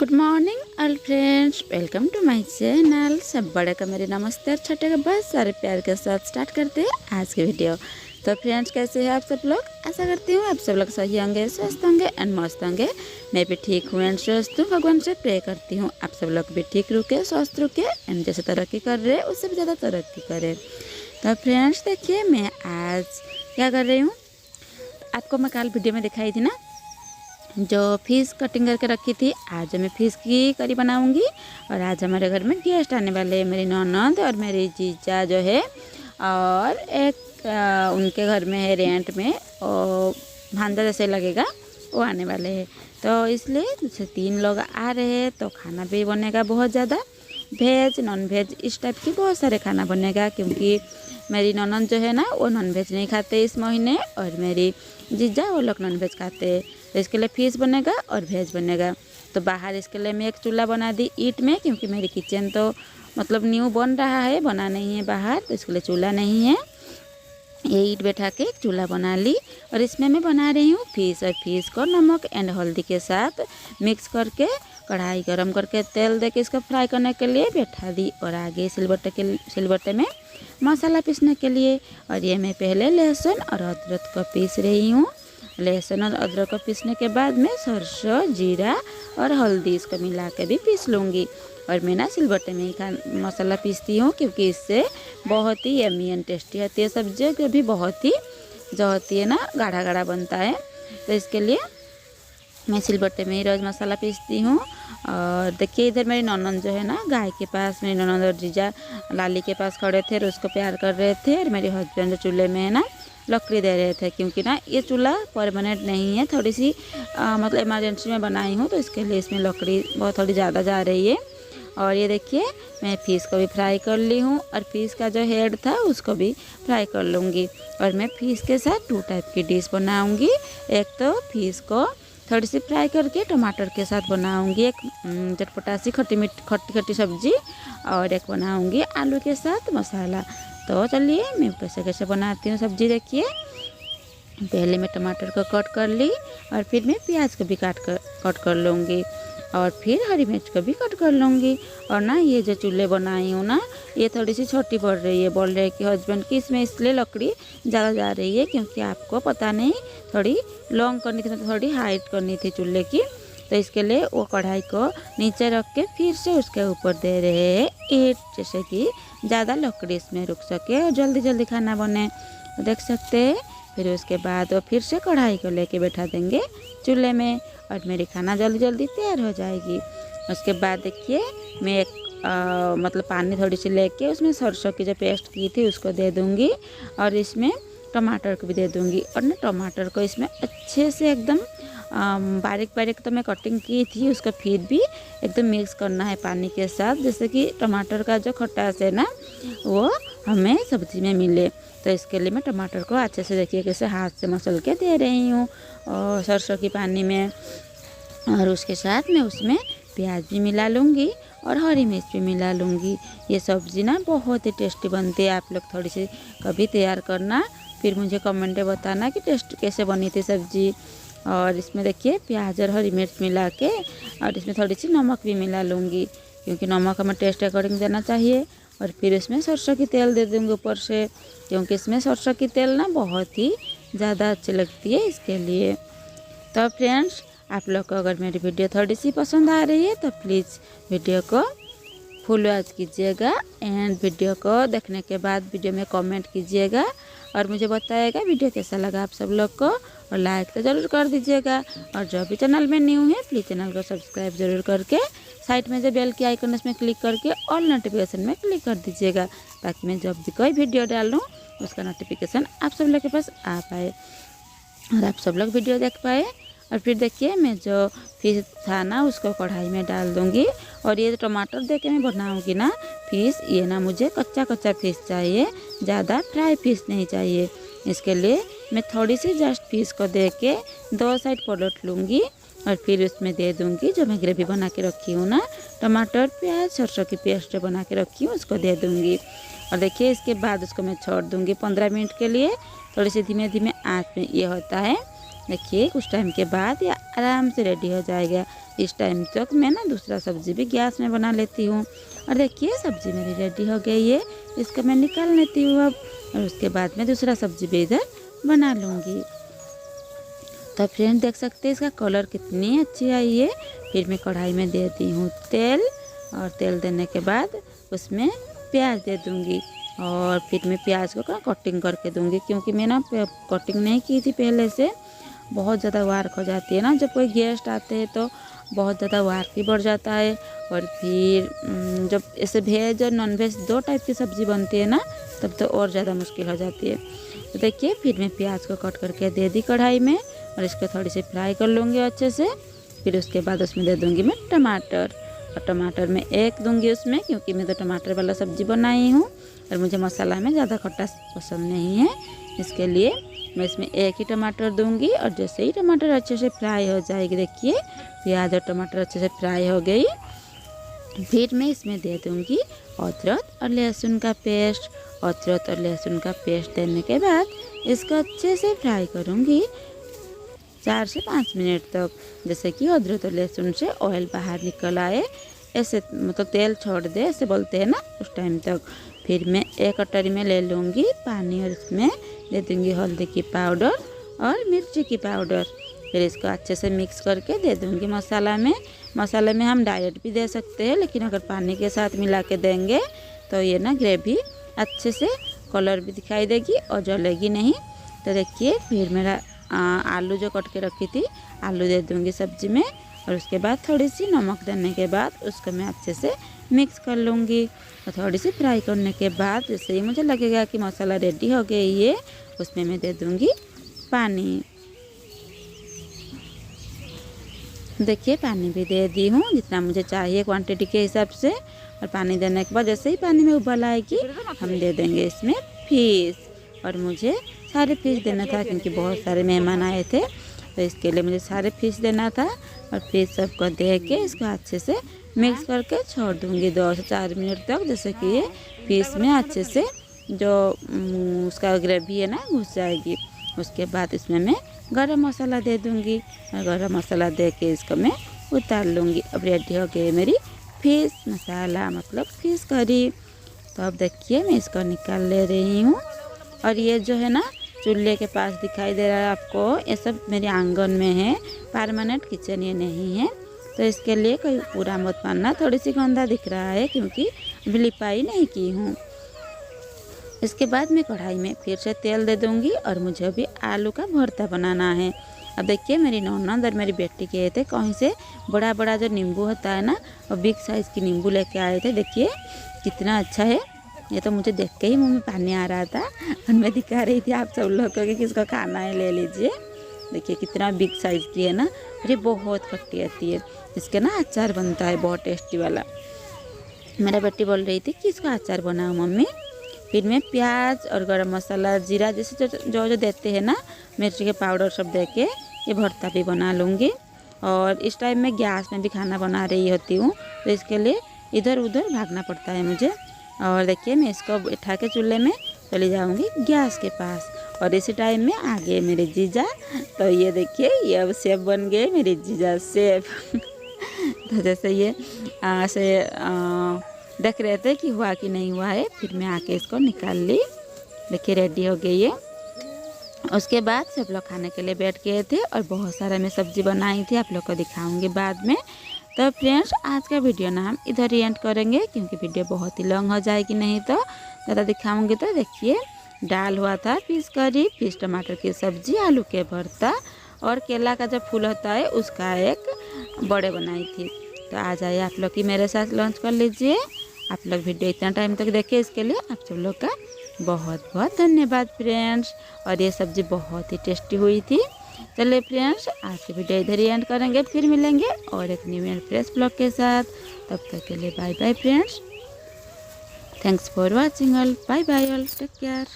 Good morning all friends, welcome to my channel. सब बड़े का मेरे नमस्ते और छोटे का बहुत सारे प्यार के साथ स्टार्ट करते हैं आज की वीडियो। तो फ्रेंड्स, कैसे हैं आप सब लोग? आशा करती हूँ आप सब लोग सही होंगे, स्वस्थ होंगे एंड मस्त होंगे। मैं भी ठीक हूँ एंड स्वस्थ हूँ। भगवान से प्रे करती हूँ आप सब लोग भी ठीक रुके, स्वस्थ रुके एंड जैसे तरक्की कर रहे हैं उससे भी ज़्यादा तरक्की करें। तो फ्रेंड्स देखिए, मैं आज क्या कर रही हूँ, आपको मैं कल वीडियो में दिखाई थी ना, जो फिश कटिंग करके रखी थी। आज मैं फिश की करी बनाऊंगी और आज हमारे घर में गेस्ट आने वाले हैं, मेरी ननद और मेरी जीजा जो है, और एक उनके घर में है रेंट में, और भांजा जैसे लगेगा वो आने वाले हैं। तो इसलिए जैसे 3 लोग आ रहे हैं तो खाना भी बनेगा बहुत ज़्यादा, वेज नॉन वेज इस टाइप की बहुत सारे खाना बनेगा, क्योंकि मेरी ननद जो है ना वो नॉन वेज नहीं खाते इस महीने, और मेरी जीजा वो लोग नॉन वेज खाते हैं। तो इसके लिए फिश बनेगा और वेज बनेगा। तो बाहर इसके लिए मैं एक चूल्हा बना दी ईंट में, क्योंकि मेरी किचन तो मतलब न्यू बन रहा है, बना नहीं है बाहर, तो इसके लिए चूल्हा नहीं है। ये ईंट बैठा के एक चूल्हा बना ली और इसमें मैं बना रही हूँ फिश। और फिश को नमक एंड हल्दी के साथ मिक्स करके कढ़ाई गरम करके तेल दे के इसको फ्राई करने के लिए बैठा दी, और आगे सिलबट्टे में मसाला पीसने के लिए। और ये मैं पहले लहसुन और अदरक को पीस रही हूँ। लहसुन और अदरक को पीसने के बाद मैं सरसों, जीरा और हल्दी इसको मिला के भी पीस लूँगी। और मैं ना सिलबट्टे में ही मसाला पीसती हूँ, क्योंकि इससे बहुत ही यम्मी एंड टेस्टी होती है। सब्जी को भी बहुत ही जो होती है ना, गाढ़ा गाढ़ा बनता है। तो इसके लिए मैं सिलबट्टे में ही रोज़ मसाला पीसती हूँ। और देखिए, इधर मेरी ननद जो है ना, गाय के पास मेरी ननद और जीजा लाली के पास खड़े थे और उसको प्यार कर रहे थे। और मेरे हस्बैंड जो चूल्हे में है ना लकड़ी दे रहे थे, क्योंकि ना ये चूल्हा परमानेंट नहीं है, थोड़ी सी मतलब इमरजेंसी में बनाई हूँ, तो इसके लिए इसमें लकड़ी बहुत थोड़ी ज़्यादा जा रही है। और ये देखिए, मैं फ़िश को भी फ्राई कर ली हूँ, और फिश का जो हेड था उसको भी फ्राई कर लूँगी। और मैं फ़िश के साथ 2 टाइप की डिश बनाऊँगी। एक तो फ़िश को थोड़ी सी फ्राई करके टमाटर के साथ बनाऊँगी, एक चटपटा सी खट्टी खट्टी सब्जी, और एक बनाऊँगी आलू के साथ मसाला। तो चलिए मैं कैसे कैसे बनाती हूँ सब्जी देखिए। पहले मैं टमाटर को कट कर ली, और फिर मैं प्याज को भी कट कर लूँगी, और फिर हरी मिर्च को भी कट कर लूँगी। और ना ये जो चूल्हे बनाई हूँ ना, ये थोड़ी सी छोटी पड़ रही है। बोल रहे हैं कि हस्बैंड की इसमें इसलिए लकड़ी ज़्यादा जा रही है, क्योंकि आपको पता नहीं थोड़ी लॉन्ग करनी थी, मतलब थोड़ी हाइट करनी थी चूल्हे की। तो इसके लिए वो कढ़ाई को नीचे रख के फिर से उसके ऊपर दे रहे हैं ईंट, जैसे कि ज़्यादा लकड़ी इसमें रुक सके और जल्दी जल्दी खाना बने। तो देख सकते हैं। फिर उसके बाद वो फिर से कढ़ाई को लेके बैठा देंगे चूल्हे में, और मेरी खाना जल्दी जल्दी तैयार हो जाएगी। उसके बाद देखिए, मैं एक मतलब पानी थोड़ी सी लेके उसमें सरसों की जो पेस्ट की थी उसको दे दूँगी, और इसमें टमाटर को भी दे दूँगी। और ना टमाटर को इसमें अच्छे से एकदम बारीक बारीक तो मैं कटिंग की थी, उसको फिर भी एकदम मिक्स करना है पानी के साथ, जैसे कि टमाटर का जो खटास है ना वो हमें सब्ज़ी में मिले। तो इसके लिए मैं टमाटर को अच्छे से देखिए कैसे हाथ से मसल के दे रही हूँ और सरसों की पानी में। और उसके साथ मैं उसमें प्याज भी मिला लूँगी और हरी मिर्च भी मिला लूँगी। ये सब्ज़ी ना बहुत ही टेस्टी बनती है। आप लोग थोड़ी सी कभी तैयार करना, फिर मुझे कमेंट में बताना कि टेस्ट कैसे बनी थी सब्ज़ी। और इसमें देखिए प्याज और हरी मिर्च मिला के, और इसमें थोड़ी सी नमक भी मिला लूँगी, क्योंकि नमक हमें टेस्ट अकॉर्डिंग देना चाहिए। और फिर इसमें सरसों की तेल दे दूँगी ऊपर से, क्योंकि इसमें सरसों की तेल ना बहुत ही ज़्यादा अच्छी लगती है इसके लिए। तो फ्रेंड्स, आप लोग को अगर मेरी वीडियो थोड़ी सी पसंद आ रही है तो प्लीज़ वीडियो को फुल वॉच कीजिएगा, एंड वीडियो को देखने के बाद वीडियो में कमेंट कीजिएगा और मुझे बताइएगा वीडियो कैसा लगा आप सब लोग को। और लाइक तो ज़रूर कर दीजिएगा, और जो भी चैनल में न्यू है प्लीज़ चैनल को सब्सक्राइब ज़रूर करके साइड में जो बेल की आइकन उसमें क्लिक करके ऑल नोटिफिकेशन में क्लिक कर दीजिएगा, ताकि मैं जब भी कोई वीडियो डालूँ उसका नोटिफिकेशन आप सब लोग के पास आ पाए और आप सब लोग वीडियो देख पाए। और फिर देखिए, मैं जो फिश था ना उसको कढ़ाई में डाल दूँगी, और ये टमाटर दे के मैं बनाऊँगी ना फिश, ये ना मुझे कच्चा कच्चा फिश चाहिए, ज़्यादा फ्राई फिश नहीं चाहिए। इसके लिए मैं थोड़ी सी जस्ट फिश को दे के 2 साइड पलट लूँगी, और फिर उसमें दे दूँगी जो मैं ग्रेवी बना के रखी हूँ ना, टमाटर प्याज सरसों की पेस्ट बना के रखी हूँ उसको दे दूँगी। और देखिए, इसके बाद उसको मैं छोड़ दूँगी 15 मिनट के लिए, थोड़ी सी धीमे धीमे आँच में। ये होता है देखिए कुछ टाइम के बाद ये आराम से रेडी हो जाएगा। इस टाइम तक मैं ना दूसरा सब्ज़ी भी गैस में बना लेती हूँ। और देखिए सब्ज़ी मेरी रेडी हो गई है, इसको मैं निकाल लेती हूँ अब। और उसके बाद मैं दूसरा सब्ज़ी भी इधर बना लूँगी। तो फ्रेंड देख सकते हैं इसका कलर कितनी अच्छी आई है। फिर मैं कढ़ाई में देती हूँ तेल, और तेल देने के बाद उसमें प्याज दे दूँगी। और फिर मैं प्याज को कटिंग करके दूँगी, क्योंकि मैं ना कटिंग नहीं की थी पहले से। बहुत ज़्यादा वार्क हो जाती है ना, जब कोई गेस्ट आते हैं तो बहुत ज़्यादा वार्क भी बढ़ जाता है। और फिर जब ऐसे वेज और नॉन वेज दो टाइप की सब्ज़ी बनती है ना, तब तो और ज़्यादा मुश्किल हो जाती है। तो देखिए फिर मैं प्याज को कट करके दे दी कढ़ाई में, और इसको थोड़ी सी फ्राई कर लूँगी अच्छे से। फिर उसके बाद उसमें दे दूँगी मैं टमाटर, और टमाटर मैं एक दूँगी उसमें, क्योंकि मैं तो टमाटर वाला सब्ज़ी बनाई हूँ और मुझे मसाला में ज़्यादा खट्टा पसंद नहीं है। इसके लिए मैं इसमें एक ही टमाटर दूँगी। और जैसे ही टमाटर अच्छे से फ्राई हो जाएगी, देखिए प्याज और टमाटर अच्छे से फ्राई हो गई, फिर मैं इसमें दे दूँगी अदरक और लहसुन का पेस्ट। अदरक और लहसुन का पेस्ट देने के बाद इसको अच्छे से फ्राई करूँगी 4 से 5 मिनट तक, जैसे कि अदरक और लहसुन से ऑयल बाहर निकल आए, ऐसे मतलब तेल छोड़ दे, ऐसे बोलते हैं ना, उस टाइम तक। फिर मैं एक कटोरी में ले लूँगी पानी, और इसमें दे दूँगी हल्दी की पाउडर और मिर्ची की पाउडर। फिर इसको अच्छे से मिक्स करके दे दूँगी मसाला में। मसाले में हम डायरेक्ट भी दे सकते हैं, लेकिन अगर पानी के साथ मिला के देंगे तो ये ना ग्रेवी अच्छे से कलर भी दिखाई देगी और जलेगी नहीं। तो देखिए फिर मेरा आलू जो कट के रखी थी, आलू दे दूँगी सब्ज़ी में। और उसके बाद थोड़ी सी नमक देने के बाद उसको मैं अच्छे से मिक्स कर लूँगी। और थोड़ी सी फ्राई करने के बाद जैसे ही मुझे लगेगा कि मसाला रेडी हो गई है, उसमें मैं दे दूँगी पानी। देखिए पानी भी दे दी हूँ जितना मुझे चाहिए क्वांटिटी के हिसाब से। और पानी देने के बाद जैसे ही पानी में उबाल आएगी, हम दे देंगे इसमें फिश। और मुझे सारे फिश देना था, क्योंकि बहुत सारे मेहमान आए थे, तो इसके लिए मुझे सारे फिश देना था। और फिश सबको दे के इसको अच्छे से मिक्स करके छोड़ दूँगी 2 से 4 मिनट तक, जैसे कि ये फिश में अच्छे से जो उसका ग्रेवी है ना घुस जाएगी। उसके बाद इसमें मैं गरम मसाला दे दूँगी, और गरम मसाला दे के इसको मैं उतार लूँगी। अब रेडी हो गई मेरी फिश मसाला, मतलब फिश करी। तो अब देखिए मैं इसको निकाल ले रही हूँ। और ये जो है ना चूल्हे के पास दिखाई दे रहा है आपको, ये सब मेरे आंगन में है, परमानेंट किचन ये नहीं है। तो इसके लिए कोई पूरा मत मानना, थोड़ी सी गंदा दिख रहा है क्योंकि अभी लिपाई नहीं की हूँ। इसके बाद मैं कढ़ाई में फिर से तेल दे दूँगी, और मुझे अभी आलू का भरता बनाना है। अब देखिए मेरी ननद और मेरी बेटी गए थे कहीं से बड़ा बड़ा जो नींबू होता है ना, और बिग साइज़ की नींबू लेके आए थे। देखिए कितना अच्छा है, ये तो मुझे देख के ही मुँह में पानी आ रहा था। और मैं दिखा रही थी आप सब लोग को कि किसको खाना है ले लीजिए। देखिए कितना बिग साइज़ की है ना, और ये बहुत खट्टी आती है। इसके ना अचार बनता है बहुत टेस्टी वाला। मेरा बेटी बोल रही थी कि इसका अचार बनाओ मम्मी। फिर मैं प्याज और गरम मसाला, जीरा जैसे जो देते हैं ना, मिर्ची के पाउडर सब दे के ये भरता भी बना लूँगी। और इस टाइम मैं गैस में भी खाना बना रही होती हूँ, तो इसके लिए इधर उधर भागना पड़ता है मुझे। और देखिए मैं इसको बैठा के चूल्हे में चली जाऊँगी गैस के पास। और इसी टाइम में आ गए मेरे जीजा। तो ये देखिए ये अब शेफ बन गए मेरे जीजा शेफ। तो जैसे ये ऐसे देख रहे थे कि हुआ कि नहीं हुआ है, फिर मैं आके इसको निकाल ली। देखिए रेडी हो गई है। उसके बाद सब लोग खाने के लिए बैठ गए थे, और बहुत सारा मैं सब्ज़ी बनाई थी, आप लोग को दिखाऊंगी बाद में। तो फ्रेंड्स आज का वीडियो ना हम इधर ही एंड करेंगे, क्योंकि वीडियो बहुत ही लॉन्ग हो जाएगी, नहीं तो ज़्यादा दिखाऊंगी। तो देखिए दाल हुआ था, फिश करी, फिश टमाटर की सब्ज़ी, आलू के भरता, और केला का जो फूल होता है उसका एक बड़े बनाई थी। तो आ जाइए आप लोग की मेरे साथ लंच कर लीजिए। आप लोग वीडियो इतना टाइम तक देखे, इसके लिए आप सब लोग का बहुत बहुत धन्यवाद फ्रेंड्स। और ये सब्ज़ी बहुत ही टेस्टी हुई थी। चलिए फ्रेंड्स आज की वीडियो इधर ही एंड करेंगे, फिर मिलेंगे और एक न्यू एंड फ्रेश ब्लॉग के साथ। तब तक के लिए bye bye friends. Thanks for watching all, bye bye all, take care.